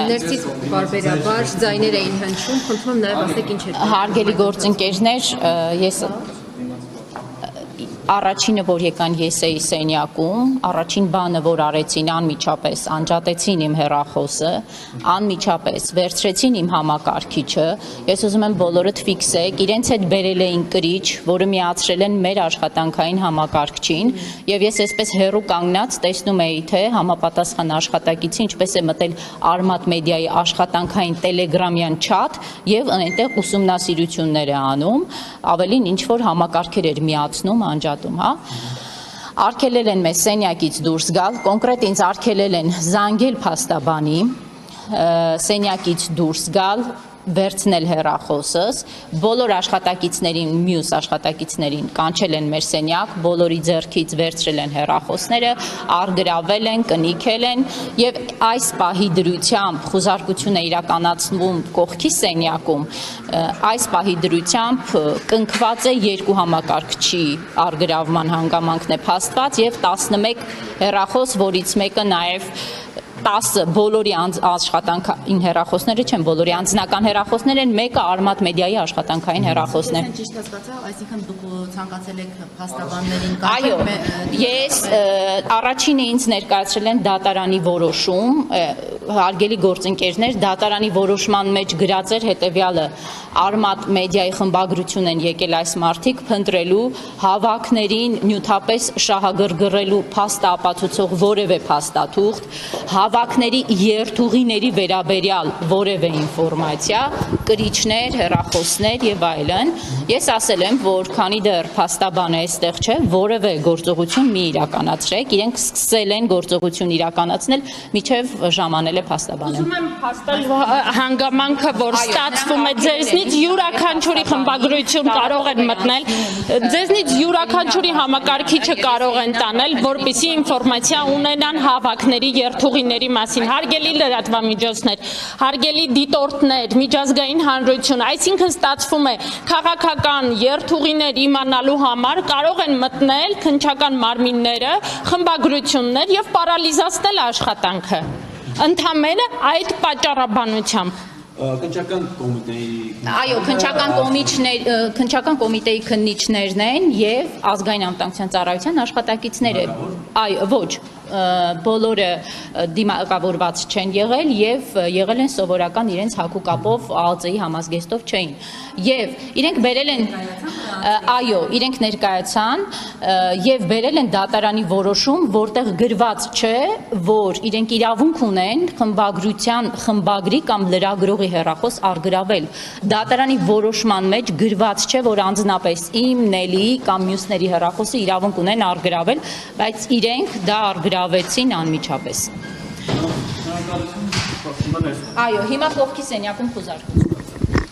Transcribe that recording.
Ներսից բարբերաբար ձայներ էին հնչում, խնդրում եմ նաև ասեք ինչ է։ Հարգելի գործընկերներ, ես առաջինը, որ եկան ես էի սենյակում, առաջին բանը, որ արեցին, անմիջապես անջատեցին իմ հեռախոսը, անմիջապես վերցրեցին իմ համակարգիչը, ես ուզում եմ բոլորդ ֆիքսեք, իրենց հետ բերել էին կրիչ, որը միացրել են մեր աշխատանքային համակարգչին, եւ ես այսպես հեռու կանգնած տեսնում էի, թե համապատասխան աշխատակիցը ինչպես է մտել Արմատ մեդիայի աշխատանքային տելեգրամյան չաթ եւ այնտեղ ուսումնասիրություններ է անում, ավելին ինչ որ համակարգեր էր միացնում, անջատում, հա։ Արգելել են մեզ սենյակից դուրս գալ, կոնկրետ ինձ արգելել են զանգել փաստաբանի, սենյակից դուրս գալ, վերցնել հեռախոսս, բոլոր աշխատակիցներին, մյուս աշխատակիցներին կանչել են մեր սենյակ, բոլորի ձեռքից վերցրել են հեռախոսները, արգրավել են, կնիքել են եւ այս պահի դրությամբ խոզարկություն է իրականացվում կողքի սենյակում, այս պահի դրությամբ կնքված է 2 համակարգչի արգրավման հանգամանքն է փաստված եւ 11 հեռախոս, որից մեկը նաեւ 10 բոլորի աշխատանքային հեռախոսները չեն, բոլորի անձնական հեռախոսներ են, մեկը Արմատ մեդիայի աշխատանքային հեռախոսն է։ Ճիշտ հասկացա, այսինքն դուք ցանկացել եք փաստաբաններին Այո, ես առաջինը ինձ ներկայացրել են դատարանի որոշում, հարգելի գործընկերներ, դատարանի որոշման մեջ գրած էր հետևյալը. Արմատ մեդիայի խմբագրություն են եկել այս մարդիկ փնտրելու հավաքներին նյութապես շահագրգռելու փաստ ապացուցող որևէ փաստաթուղթ, հավաքների երթուղիների վերաբերյալ որևէ ինֆորմացիա, կրիչներ, հեռախոսներ եւ այլն։ Ես ասել եմ, որ քանի դեռ փաստաբանը այստեղ չէ, որևէ գործողություն մի իրականացրեք, իրենք սկսել են գործողություն իրականացնել, միջև ժամանել է փաստաբանը։ Ուզում եմ փաստել հանգամանքը, որ ստացվում է ձեզնից յուրաքանչյուրի խմբագրություն կարող են մտնել, ձեզնից յուրաքանչյուրի համակարգիչը կարող են տանել, որպեսզի ինֆորմացիա ունենան հավաքների երթուղիների մասին, հարգելի լրատվամիջոցներ, հարգելի դիտորդներ, միջազգային հանրություն, այսինքն ստացվում է քաղաքական երթուղիներ իմանալու համար կարող են մտնել քննչական մարմինները, խմբագրություններ եւ պարալիզացնել աշխատանքը։ Ընդամենը այդ պատճառաբանությամբ Քննչական կոմիտեի Այո, քննչական կոմիտեի քննիչներն են եւ ազգային անվտանգության ծառայության աշխատակիցները։ Այո, ոչ, բոլորը դիմակավորված չեն եղել եւ եղել են սովորական իրենց հակուկապով ԱԱԾ-ի համազգեստով չէին։ Եվ իրենք բերել են այո, իրենք ներկայացան եւ բերել են դատարանի որոշում, որտեղ գրված չէ, որ իրենք իրավունք ունեն խմբագրության խմբագրի կամ լրագրողի հեռախոս արգրավել։ Դատարանի որոշման մեջ գրված չէ, որ անձնապես իմ, Նելիի կամ մյուսների հեռախոսը իրավունք ունեն արգրավել, բայց իրենք դա արգրավեցին անմիջապես։ Այո, հիմա կողքի սենյակում խոզարկություն։